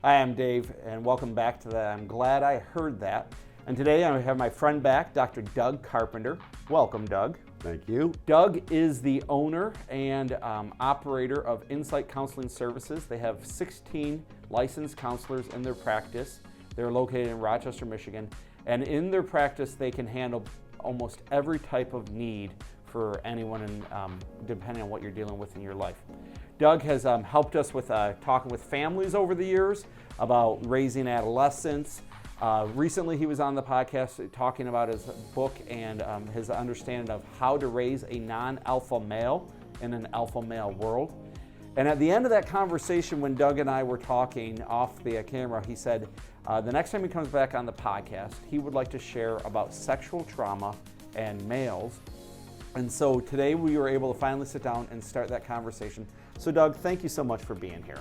Hi, I'm Dave, and welcome back to that. I'm glad I heard that. And today I have my friend back, Dr. Doug Carpenter. Welcome, Doug. Thank you. Doug is the owner and operator of Insight Counseling Services. They have 16 licensed counselors in their practice. They're located in Rochester, Michigan. And in their practice, they can handle almost every type of need for anyone, depending on what you're dealing with in your life. Doug has helped us with talking with families over the years about raising adolescents. Recently, he was on the podcast talking about his book and his understanding of how to raise a non-alpha male in an alpha male world. And at the end of that conversation, when Doug and I were talking off the camera, he said the next time he comes back on the podcast, he would like to share about sexual trauma and males. And so today we were able to finally sit down and start that conversation. So Doug, thank you so much for being here.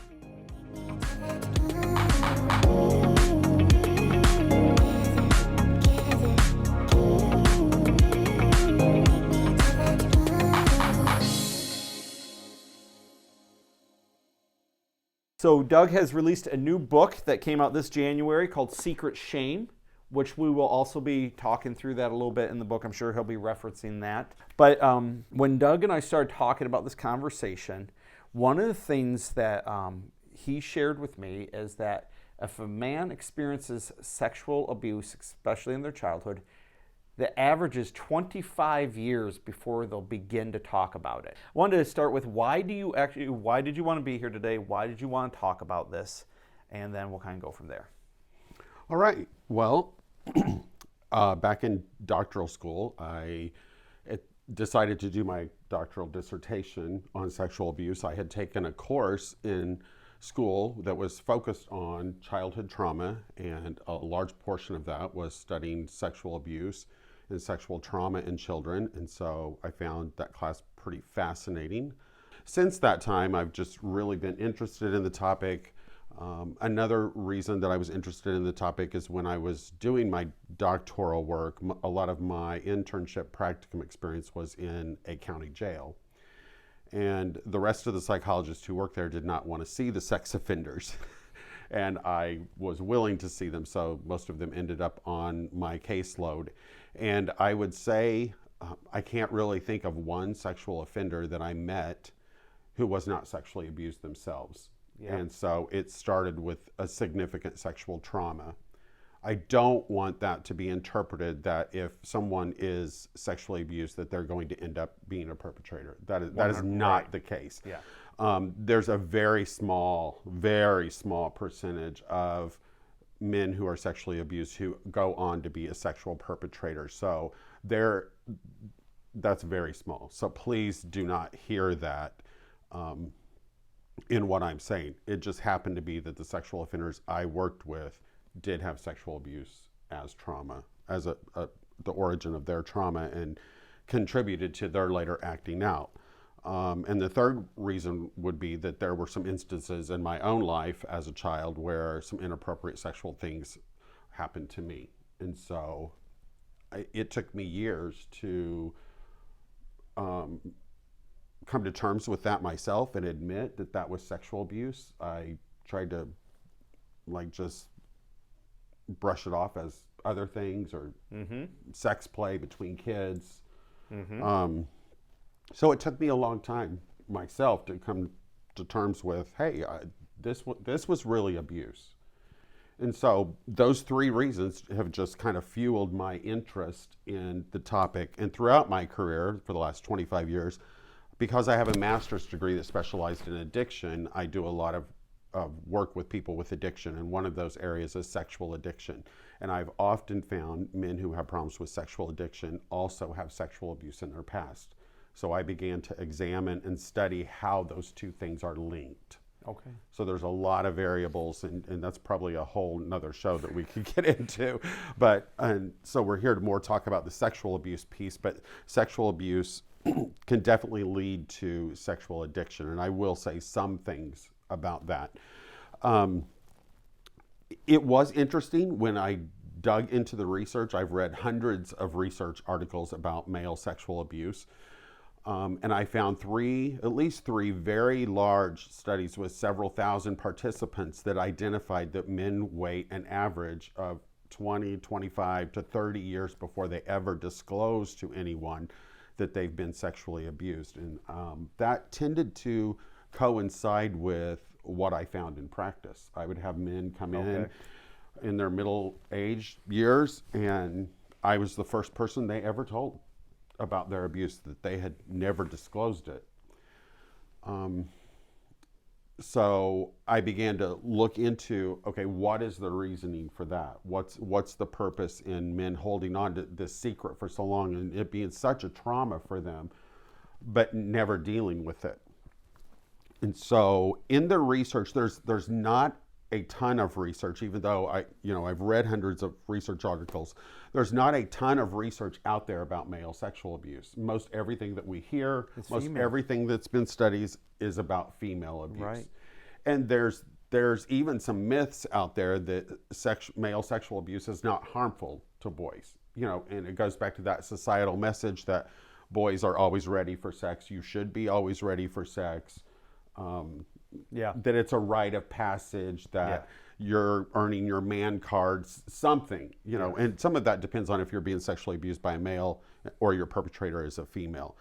So Doug has released a new book that came out this January called Secret Shame, which we will also be talking through that a little bit in the book. I'm sure he'll be referencing that. But when Doug and I started talking about this conversation, one of the things that he shared with me is that if a man experiences sexual abuse, especially in their childhood, the average is 25 years before they'll begin to talk about it. I wanted to start with why did you want to be here today? Why did you want to talk about this? And then we'll kind of go from there. All right. Well, back in doctoral school, I decided to do my doctoral dissertation on sexual abuse. I had taken a course in school that was focused on childhood trauma, and a large portion of that was studying sexual abuse and sexual trauma in children. And so I found that class pretty fascinating. Since that time, I've just really been interested in the topic. Another reason that I was interested in the topic is when I was doing my doctoral work, a lot of my internship practicum experience was in a county jail. And the rest of the psychologists who worked there did not want to see the sex offenders. And I was willing to see them, so most of them ended up on my caseload. And I would say I can't really think of one sexual offender that I met who was not sexually abused themselves. Yeah. And so it started with a significant sexual trauma. I don't want that to be interpreted that if someone is sexually abused that they're going to end up being a perpetrator. That is not the case. Yeah. There's a very small percentage of men who are sexually abused who go on to be a sexual perpetrator. So that's very small. So please do not hear that in what I'm saying. It just happened to be that the sexual offenders I worked with did have sexual abuse as trauma, as the origin of their trauma, and contributed to their later acting out. And the third reason would be that there were some instances in my own life as a child where some inappropriate sexual things happened to me. And so it took me years to come to terms with that myself and admit that that was sexual abuse. I tried to just brush it off as other things or sex play between kids. So it took me a long time myself to come to terms with, hey, this was really abuse. And so those three reasons have just kind of fueled my interest in the topic. And throughout my career for the last 25 years, because I have a master's degree that specialized in addiction, I do a lot of work with people with addiction, and one of those areas is sexual addiction. And I've often found men who have problems with sexual addiction also have sexual abuse in their past. So I began to examine and study how those two things are linked. Okay. So there's a lot of variables, and that's probably a whole nother show that we could get into. So we're here to more talk about the sexual abuse piece, but sexual abuse can definitely lead to sexual addiction, and I will say some things about that. It was interesting when I dug into the research. I've read hundreds of research articles about male sexual abuse. And I found at least three very large studies with several thousand participants that identified that men wait an average of 20, 25 to 30 years before they ever disclose to anyone that they've been sexually abused. And that tended to coincide with what I found in practice. I would have men come in their middle-aged years, and I was the first person they ever told about their abuse, that they had never disclosed it. So I began to look into, okay, what is the reasoning for that? What's the purpose in men holding on to this secret for so long and it being such a trauma for them, but never dealing with it? And so in the research, there's not a ton of research, even though I've read hundreds of research articles. There's not a ton of research out there about male sexual abuse. Most everything that we hear, everything that's been studied is about female abuse. Right. And there's even some myths out there that male sexual abuse is not harmful to boys. And it goes back to that societal message that boys are always ready for sex. You should be always ready for sex. That it's a rite of passage, that you're earning your man cards, something, and some of that depends on if you're being sexually abused by a male or your perpetrator is a female.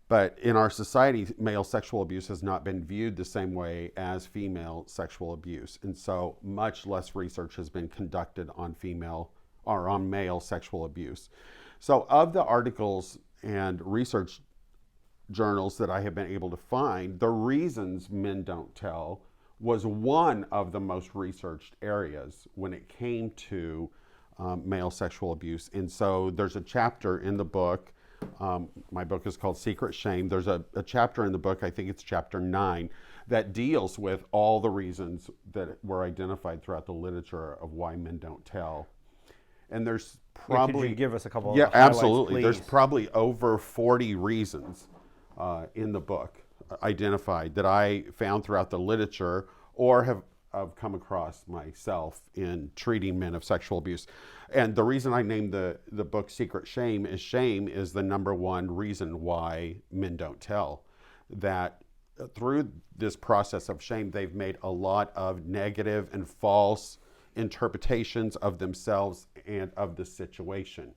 But in our society, male sexual abuse has not been viewed the same way as female sexual abuse. And so much less research has been conducted on male sexual abuse. So of the articles and research journals that I have been able to find, the reasons men don't tell was one of the most researched areas when it came to male sexual abuse. And so there's a chapter in the book, my book is called Secret Shame. There's a chapter in the book, I think it's chapter 9, that deals with all the reasons that were identified throughout the literature of why men don't tell. And there's probably... Could you give us a couple of highlights, absolutely. Please? There's probably over 40 reasons in the book identified that I found throughout the literature or have come across myself in treating men of sexual abuse. And the reason I named the book Secret Shame is the number one reason why men don't tell. That through this process of shame, they've made a lot of negative and false interpretations of themselves and of the situation.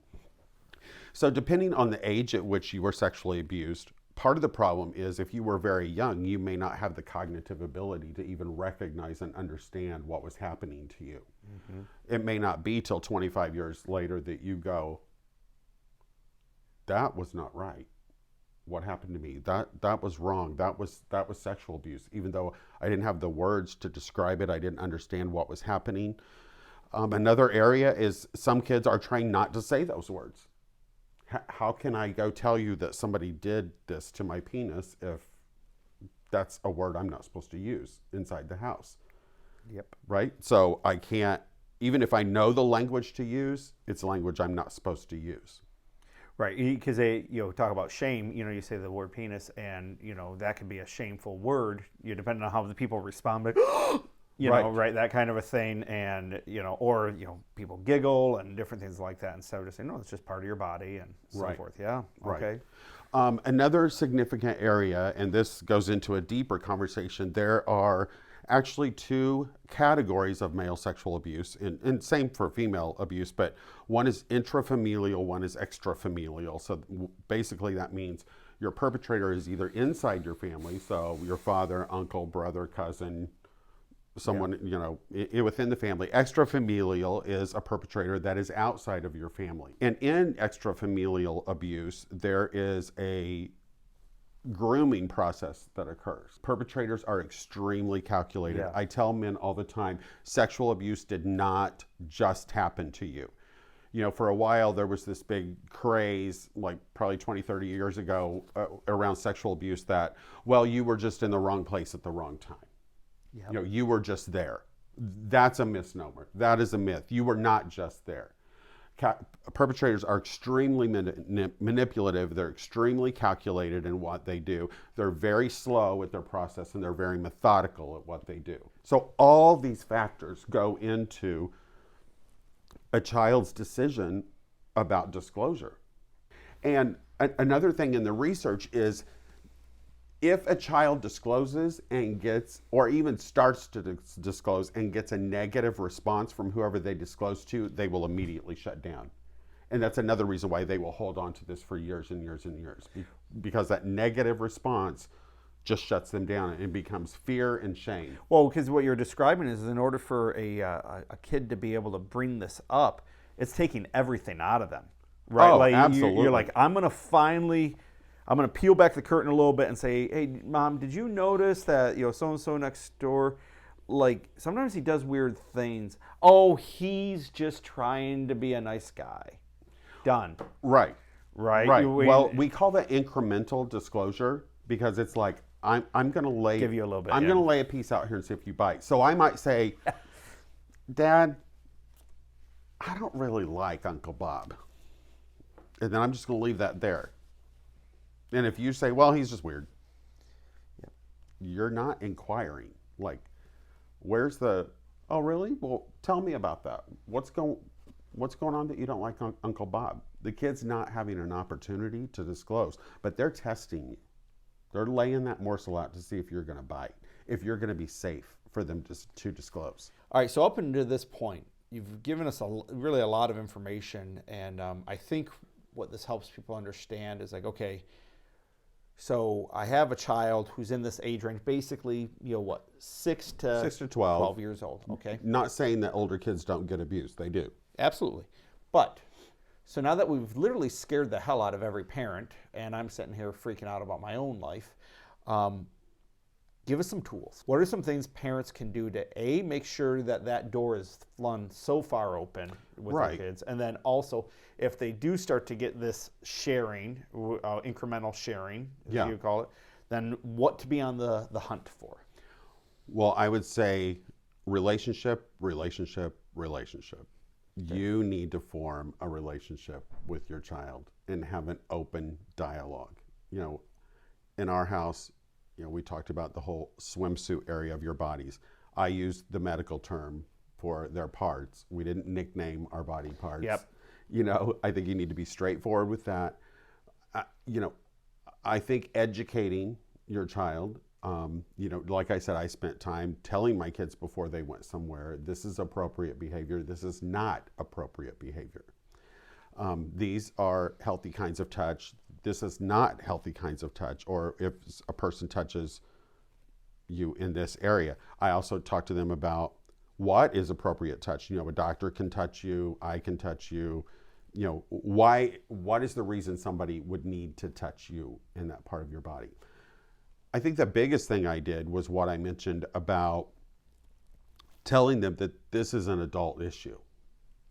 So depending on the age at which you were sexually abused, part of the problem is if you were very young, you may not have the cognitive ability to even recognize and understand what was happening to you. Mm-hmm. It may not be till 25 years later that you go, that was not right. What happened to me? That was wrong. That was sexual abuse. Even though I didn't have the words to describe it, I didn't understand what was happening. Another area is some kids are trained not to say those words. How can I go tell you that somebody did this to my penis if that's a word I'm not supposed to use inside the house? Yep. Right? So I can't, even if I know the language to use, it's language I'm not supposed to use. Right, because they talk about shame. You say the word penis, and that could be a shameful word. Depending on how the people respond, but right, that kind of a thing, and or people giggle and different things like that, instead of just saying, no, it's just part of your body and so forth. Yeah, okay. Right. Another significant area, and this goes into a deeper conversation. There are actually two categories of male sexual abuse, and same for female abuse, but one is intrafamilial, one is extrafamilial. So basically that means your perpetrator is either inside your family, so your father, uncle, brother, cousin, someone, within the family. Extrafamilial is a perpetrator that is outside of your family. And in extrafamilial abuse, there is a grooming process that occurs. Perpetrators are extremely calculated. Yeah. I tell men all the time, sexual abuse did not just happen to you. For a while there was this big craze, like probably 20, 30 years ago, around sexual abuse that, you were just in the wrong place at the wrong time. Yep. You were just there. That's a misnomer. That is a myth. You were not just there. Perpetrators are extremely manipulative. They're extremely calculated in what they do. They're very slow at their process, and they're very methodical at what they do. So all these factors go into a child's decision about disclosure. And Another thing in the research is if a child discloses and gets, or even starts to disclose and gets a negative response from whoever they disclose to, they will immediately shut down. And that's another reason why they will hold on to this for years and years and years, because that negative response just shuts them down and becomes fear and shame. Well, because what you're describing is in order for a kid to be able to bring this up, it's taking everything out of them, right? Oh, like absolutely. You're like, I'm going to peel back the curtain a little bit and say, hey, Mom, did you notice that, so-and-so next door, like, sometimes he does weird things. Oh, he's just trying to be a nice guy. Done. Right. Right. Well, we call that incremental disclosure because it's like, I'm going to give you a little bit. I'm going to lay a piece out here and see if you bite. So I might say, Dad, I don't really like Uncle Bob. And then I'm just going to leave that there. And if you say, well, he's just weird, you're not inquiring. Like, where's the, oh, really? Well, tell me about that. What's going on that you don't like Uncle Bob? The kid's not having an opportunity to disclose, but they're testing you. They're laying that morsel out to see if you're going to bite, if you're going to be safe for them to disclose. All right, so up until this point, you've given us really a lot of information, and I think what this helps people understand is like, okay, so I have a child who's in this age range, basically, 6 to 12 years old. Okay. Not saying that older kids don't get abused. They do. Absolutely. But, so now that we've literally scared the hell out of every parent, and I'm sitting here freaking out about my own life, give us some tools. What are some things parents can do to, A, make sure that door is flung so far open with their kids, and then also, if they do start to get this sharing, incremental sharing, as you call it, then what to be on the hunt for? Well, I would say relationship. Okay. You need to form a relationship with your child and have an open dialogue. In our house, we talked about the whole swimsuit area of your bodies. I used the medical term for their parts. We didn't nickname our body parts. Yep. I think you need to be straightforward with that. I think educating your child, like I said, I spent time telling my kids before they went somewhere, this is appropriate behavior, this is not appropriate behavior. These are healthy kinds of touch. This is not healthy kinds of touch, or if a person touches you in this area. I also talk to them about what is appropriate touch. A doctor can touch you, I can touch you. What is the reason somebody would need to touch you in that part of your body? I think the biggest thing I did was what I mentioned about telling them that this is an adult issue,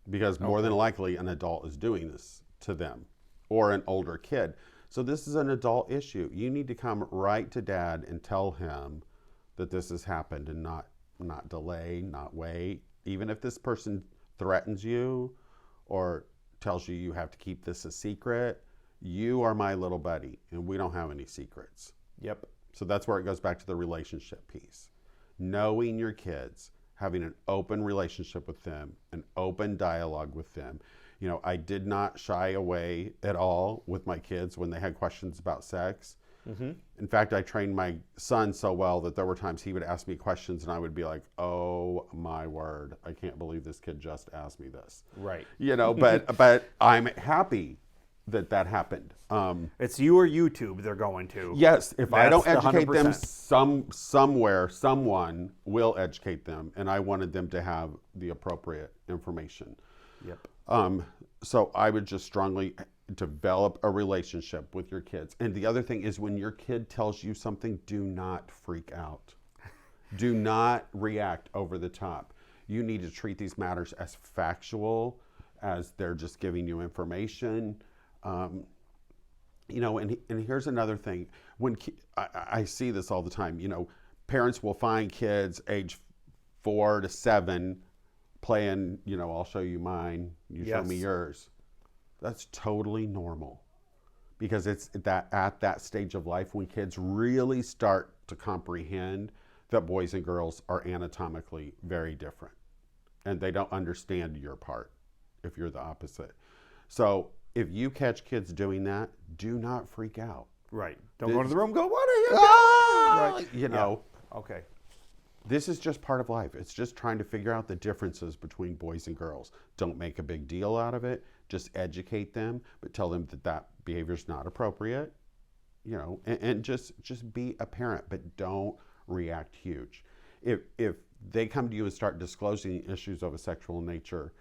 because more than likely an adult is doing this to them, or an older kid. So this is an adult issue. You need to come right to Dad and tell him that this has happened, and not delay, not wait. Even if this person threatens you or tells you have to keep this a secret, you are my little buddy and we don't have any secrets. Yep. So that's where it goes back to the relationship piece. Knowing your kids, having an open relationship with them, an open dialogue with them. I did not shy away at all with my kids when they had questions about sex. Mm-hmm. In fact, I trained my son so well that there were times he would ask me questions and I would be like, oh my word, I can't believe this kid just asked me this. Right. But I'm happy that happened. It's you or YouTube they're going to. Yes, if I don't educate 100%. them, somewhere, someone will educate them, and I wanted them to have the appropriate information. Yep. So I would just strongly develop a relationship with your kids. And the other thing is, when your kid tells you something, do not freak out. Do not react over the top. You need to treat these matters as factual, as they're just giving you information. And here's another thing. When I see this all the time, parents will find kids age 4 to 7 playing, I'll show you mine, you show me yours. That's totally normal, because it's at that stage of life when kids really start to comprehend that boys and girls are anatomically very different, and they don't understand your part if you're the opposite. So If you catch kids doing that, do not freak out. Right. Don't go to the room. Go. What are you doing? Right. You know. Yeah. Okay. This is just part of life. It's just trying to figure out the differences between boys and girls. Don't make a big deal out of it. Just educate them, but tell them that that behavior is not appropriate. You know, and just be a parent, but don't react huge. If they come to you and start disclosing issues of a sexual nature,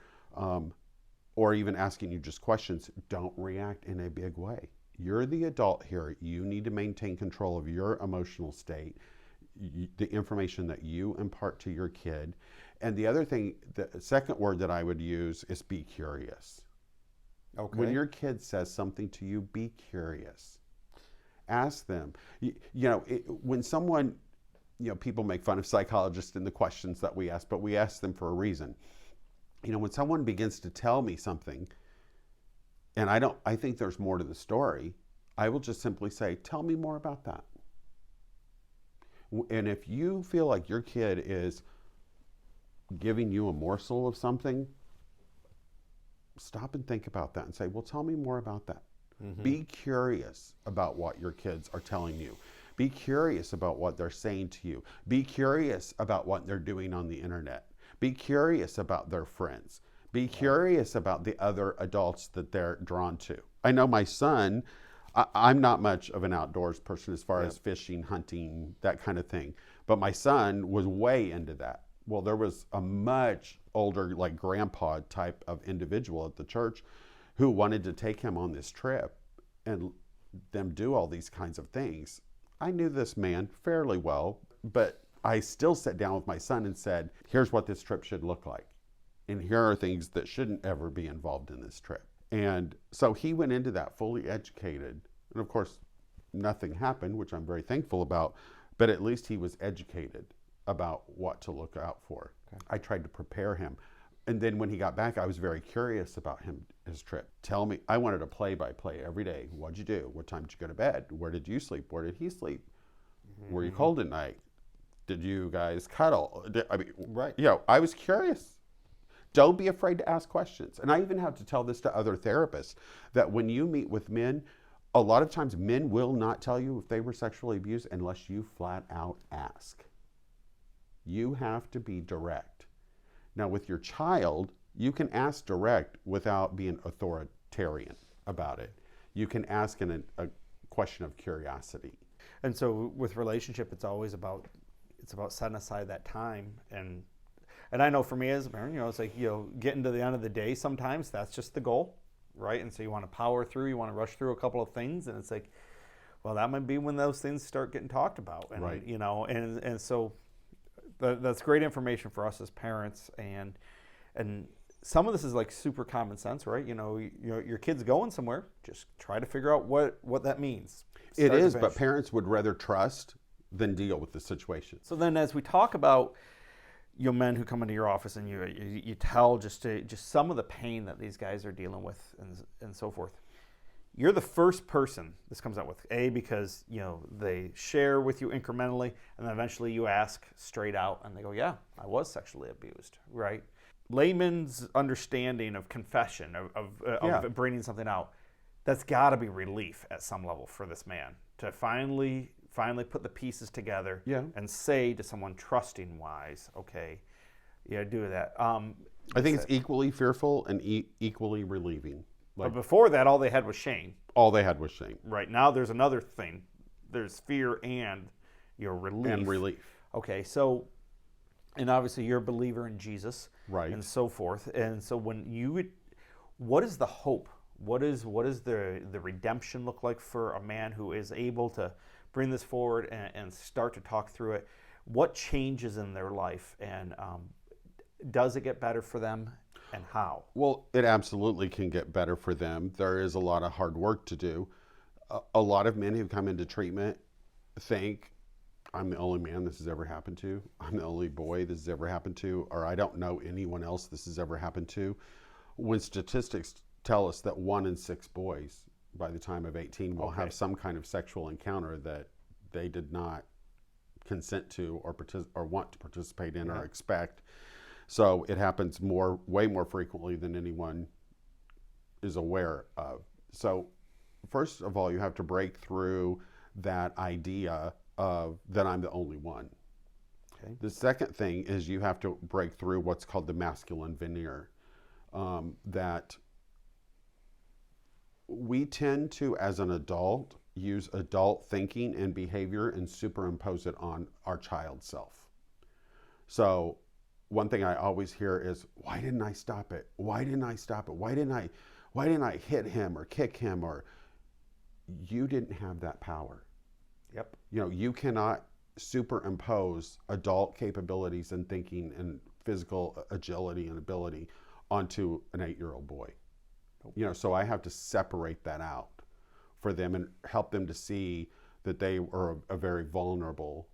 or even asking you just questions, don't react in a big way. You're the adult here. You need to maintain control of your emotional state, the information that you impart to your kid. And the other thing, the second word that I would use is be curious. Okay. When your kid says something to you, be curious. Ask them. When someone, people make fun of psychologists in the questions that we ask, but we ask them for a reason. When someone begins to tell me something, and I think there's more to the story, I will just simply say, tell me more about that. And if you feel like your kid is giving you a morsel of something, stop and think about that and say, well, tell me more about that. Mm-hmm. Be curious about what your kids are telling you. Be curious about what they're saying to you. Be curious about what they're doing on the internet. Be curious about their friends. Be curious about the other adults that they're drawn to. I know my son, I'm not much of an outdoors person as far as fishing, hunting, that kind of thing. But my son was way into that. Well, there was a much older, like grandpa type of individual at the church who wanted to take him on this trip and them do all these kinds of things. I knew this man fairly well, but I still sat down with my son and said, here's what this trip should look like. And here are things that shouldn't ever be involved in this trip. And so he went into that fully educated. And of course, nothing happened, which I'm very thankful about, but at least he was educated about what to look out for. Okay. I tried to prepare him. And then when he got back, I was very curious about his trip. Tell me, I wanted a play-by-play every day. What'd you do? What time did you go to bed? Where did you sleep? Where did he sleep? Mm-hmm. Were you cold at night? Did you guys cuddle? Right. I was curious. Don't be afraid to ask questions. And I even have to tell this to other therapists, that when you meet with men, a lot of times men will not tell you if they were sexually abused unless you flat out ask. You have to be direct. Now, with your child, you can ask direct without being authoritarian about it. You can ask in a question of curiosity. And so with relationship, it's always about setting aside that time. And I know for me as a parent, it's like, getting to the end of the day, sometimes that's just the goal, right? And so you want to power through, you want to rush through a couple of things, and it's like, well, that might be when those things start getting talked about. And, right. And so that's great information for us as parents, and some of this is like super common sense, right? Your kid's going somewhere, just try to figure out what that means. It is, but parents would rather trust than deal with the situation. So then, as we talk about men who come into your office and you tell just some of the pain that these guys are dealing with and so forth, you're the first person this comes out with, because they share with you incrementally, and then eventually you ask straight out and they go, yeah, I was sexually abused, right? Layman's understanding of confession, of bringing something out, that's got to be relief at some level for this man to finally put the pieces together and say to someone trusting wise, okay, do that. I think it's equally fearful and equally relieving. But before that, all they had was shame. All they had was shame. Right. Now there's another thing. There's fear and relief. And relief. Okay, so, and obviously you're a believer in Jesus. Right. And so forth. And so what is the hope? What is the redemption look like for a man who is able to bring this forward and start to talk through it? What changes in their life, and does it get better for them, and how? Well, it absolutely can get better for them. There is a lot of hard work to do. A lot of men who come into treatment think, I'm the only man this has ever happened to. I'm the only boy this has ever happened to, or I don't know anyone else this has ever happened to. When statistics tell us that 1 in 6 boys by the time of 18 will have some kind of sexual encounter that they did not consent to or want to participate in or expect. So it happens way more frequently than anyone is aware of. So first of all, you have to break through that idea of that I'm the only one. Okay. The second thing is you have to break through what's called the masculine veneer, that we tend to, as an adult, use adult thinking and behavior and superimpose it on our child self. So one thing I always hear is, why didn't I stop it? Why didn't I stop it? Why didn't I hit him or kick him? Or you didn't have that power. Yep. You know, you cannot superimpose adult capabilities and thinking and physical agility and ability onto an 8-year-old boy. You know, so I have to separate that out for them and help them to see that they are a very vulnerable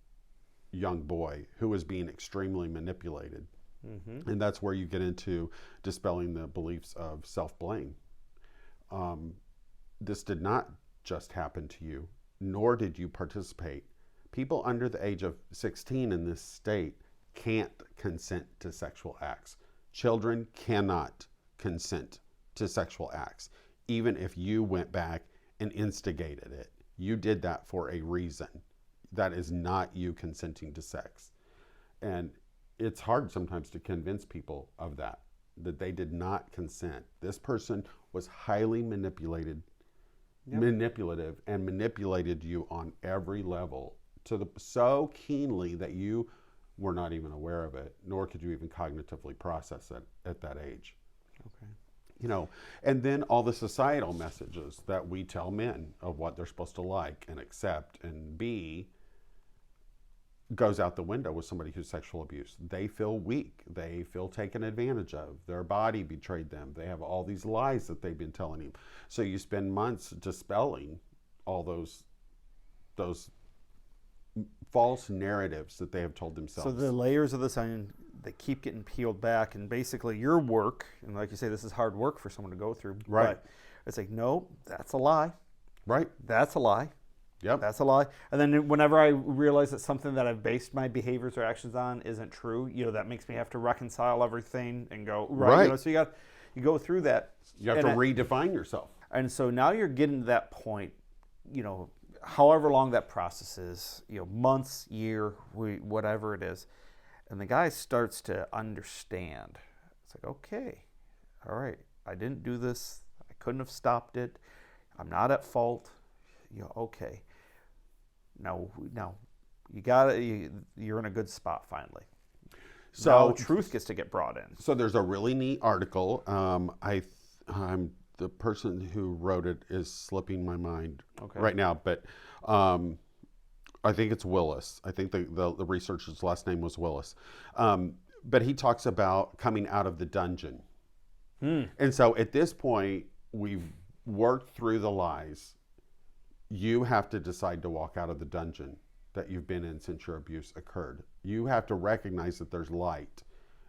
young boy who is being extremely manipulated. Mm-hmm. And that's where you get into dispelling the beliefs of self-blame. This did not just happen to you, nor did you participate. People under the age of 16 in this state can't consent to sexual acts. Children cannot consent to sexual acts, even if you went back and instigated it. You did that for a reason. That is not you consenting to sex. And it's hard sometimes to convince people of that they did not consent. This person was highly manipulative and manipulated you on every level so keenly that you were not even aware of it, nor could you even cognitively process it at that age. Okay. You know, and then all the societal messages that we tell men of what they're supposed to like and accept and be goes out the window with somebody who's sexual abuse. They feel weak. They feel taken advantage of. Their body betrayed them. They have all these lies that they've been telling you. So you spend months dispelling all those false narratives that they have told themselves. So the layers of this onion, they keep getting peeled back, and basically your work, and like you say, this is hard work for someone to go through. Right. But it's like, no, that's a lie. Right. That's a lie. Yep. That's a lie. And then whenever I realize that something that I've based my behaviors or actions on isn't true, you know, that makes me have to reconcile everything and go, right. You know, so you go through that. You have to redefine yourself. And so now you're getting to that point, you know, however long that process is, you know, months, year, whatever it is. And the guy starts to understand. It's like, okay, all right, I didn't do this. I couldn't have stopped it. I'm not at fault. You know, okay. Now you're in a good spot finally. So now truth gets to get brought in. So there's a really neat article. I'm the person who wrote it is slipping my mind right now, but I think it's Willis. I think the researcher's last name was Willis. But he talks about coming out of the dungeon. And so at this point, we've worked through the lies. You have to decide to walk out of the dungeon that you've been in since your abuse occurred. You have to recognize that there's light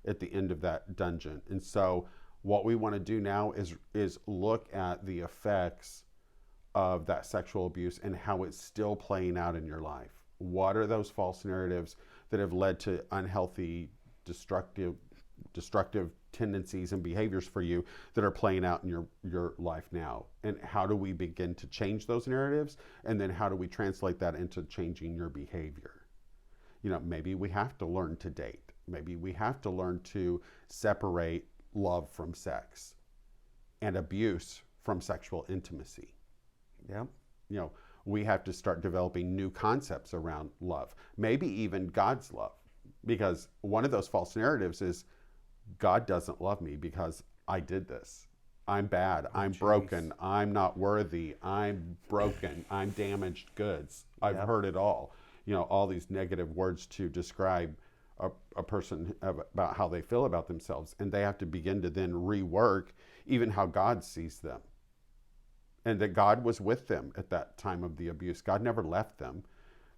at the end of that dungeon. And so what we want to do now is look at the effects of that sexual abuse and how it's still playing out in your life. What are those false narratives that have led to unhealthy, destructive tendencies and behaviors for you that are playing out in your life now? And how do we begin to change those narratives? And then how do we translate that into changing your behavior? You know, maybe we have to learn to date. Maybe we have to learn to separate love from sex and abuse from sexual intimacy. Yeah. You know, we have to start developing new concepts around love, maybe even God's love, because one of those false narratives is God doesn't love me because I did this. I'm bad. I'm broken. I'm not worthy. I'm broken. I'm damaged goods. I've heard it all. You know, all these negative words to describe a person about how they feel about themselves. And they have to begin to then rework even how God sees them. And that God was with them at that time of the abuse. God never left them.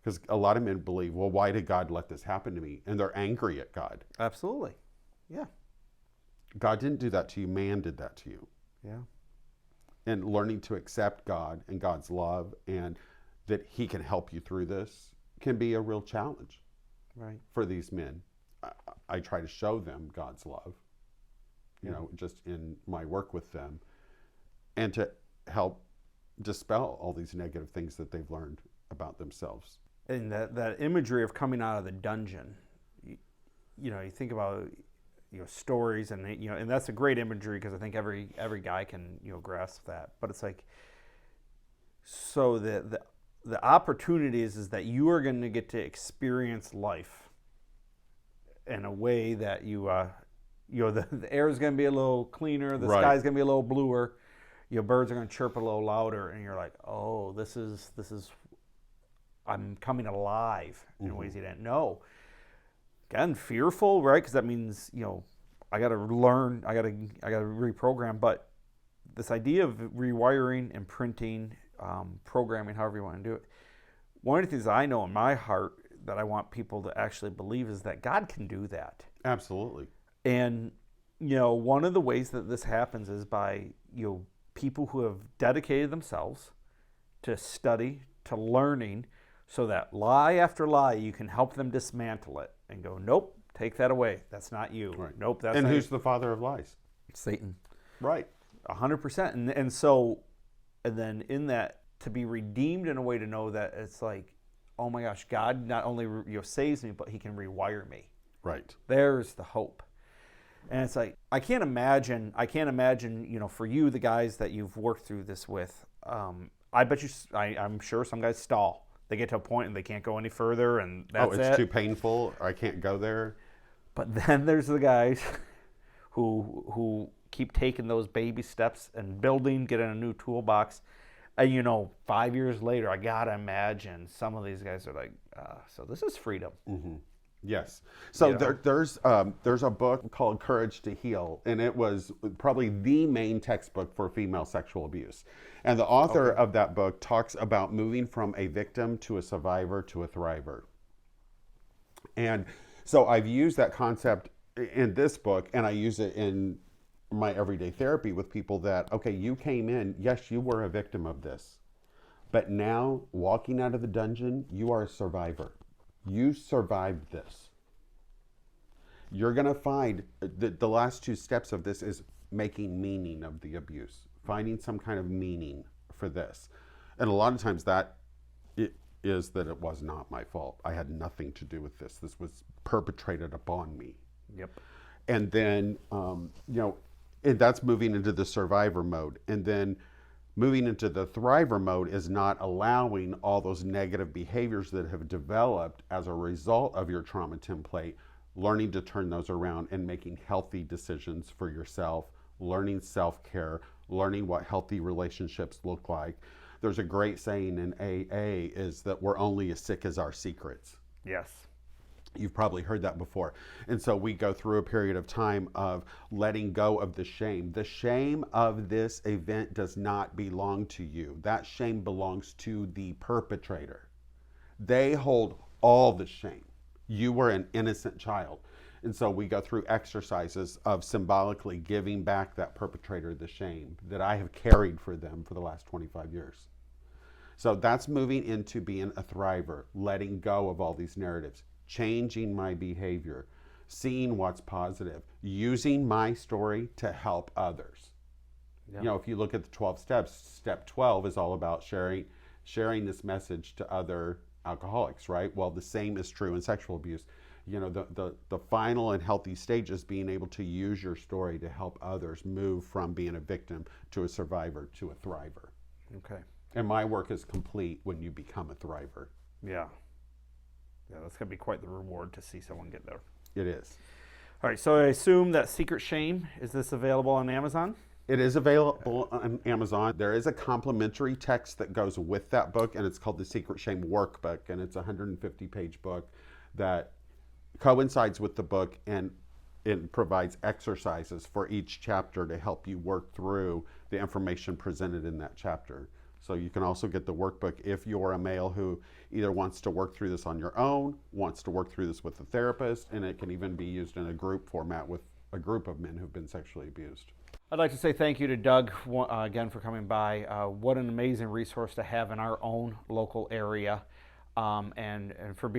Because a lot of men believe, well, why did God let this happen to me? And they're angry at God. Absolutely. Yeah. God didn't do that to you. Man did that to you. Yeah. And learning to accept God and God's love and that he can help you through this can be a real challenge for these men. I try to show them God's love, you know, just in my work with them. and to help dispel all these negative things that they've learned about themselves. And that imagery of coming out of the dungeon, you think about stories, and and that's a great imagery, because I think every guy can grasp that. But it's like, so the opportunity is that you are going to get to experience life in a way that the air is going to be a little cleaner, the sky is going to be a little bluer, birds are going to chirp a little louder, and you're like, oh, this is I'm coming alive in ways you didn't know. Again, fearful, right? Because that means I got to learn, I got to reprogram. But this idea of rewiring, imprinting, programming, however you want to do it. One of the things I know in my heart that I want people to actually believe is that God can do that. Absolutely. And one of the ways that this happens is by people who have dedicated themselves to study, to learning, so that lie after lie, you can help them dismantle it and go, nope, take that away. That's not you. Right. Nope, that's and not who's you. the father of lies? Satan. Right. 100%. And so, and then in that, to be redeemed in a way to know that it's like, oh my gosh, God not only saves me, but he can rewire me. Right. There's the hope. And it's like, I can't imagine, for you, the guys that you've worked through this with, I bet you, I'm sure some guys stall. They get to a point and they can't go any further, and that's it. Oh, it's too painful. I can't go there. But then there's the guys who keep taking those baby steps and building, getting a new toolbox. And 5 years later, I gotta imagine some of these guys are like, so this is freedom. Mm-hmm. Yes. So there's a book called Courage to Heal, and it was probably the main textbook for female sexual abuse. And the author of that book talks about moving from a victim to a survivor to a thriver. And so I've used that concept in this book, and I use it in my everyday therapy with people that, okay, you came in, yes, you were a victim of this, but now walking out of the dungeon, you are a survivor. You survived this. You're going to find the last two steps of this is making meaning of the abuse, finding some kind of meaning for this. And a lot of times that is that it was not my fault. I had nothing to do with this. This was perpetrated upon me. Yep. And then, and that's moving into the survivor mode. And then moving into the thriver mode is not allowing all those negative behaviors that have developed as a result of your trauma template, learning to turn those around and making healthy decisions for yourself, learning self-care, learning what healthy relationships look like. There's a great saying in AA is that we're only as sick as our secrets. Yes. You've probably heard that before. And so we go through a period of time of letting go of the shame. The shame of this event does not belong to you. That shame belongs to the perpetrator. They hold all the shame. You were an innocent child. And so we go through exercises of symbolically giving back that perpetrator the shame that I have carried for them for the last 25 years. So that's moving into being a thriver, letting go of all these narratives, changing my behavior, seeing what's positive, using my story to help others. Yep. If you look at the 12 steps, step 12 is all about sharing this message to other alcoholics, right? Well, the same is true in sexual abuse. The final and healthy stage is being able to use your story to help others move from being a victim to a survivor to a thriver. Okay. And my work is complete when you become a thriver. Yeah. Yeah, that's going to be quite the reward to see someone get there. It is. All right, so I assume that Secret Shame, is this available on Amazon? It is available on Amazon. There is a complimentary text that goes with that book, and it's called the Secret Shame Workbook, and it's a 150-page book that coincides with the book, and it provides exercises for each chapter to help you work through the information presented in that chapter. So you can also get the workbook if you're a male who either wants to work through this on your own, wants to work through this with a therapist, and it can even be used in a group format with a group of men who've been sexually abused. I'd like to say thank you to Doug again for coming by. What an amazing resource to have in our own local area, and for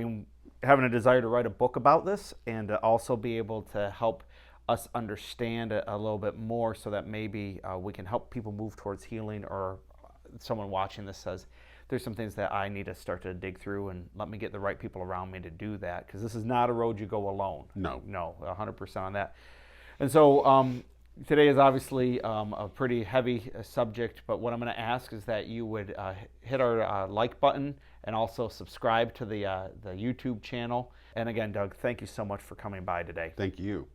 having a desire to write a book about this, and to also be able to help us understand a little bit more, so that maybe we can help people move towards healing, or someone watching this says, there's some things that I need to start to dig through, and let me get the right people around me to do that, because this is not a road you go alone. No. 100% on that. And so today is obviously a pretty heavy subject, but what I'm going to ask is that you would hit our like button and also subscribe to the YouTube channel. And again, Doug, thank you so much for coming by today. Thank you.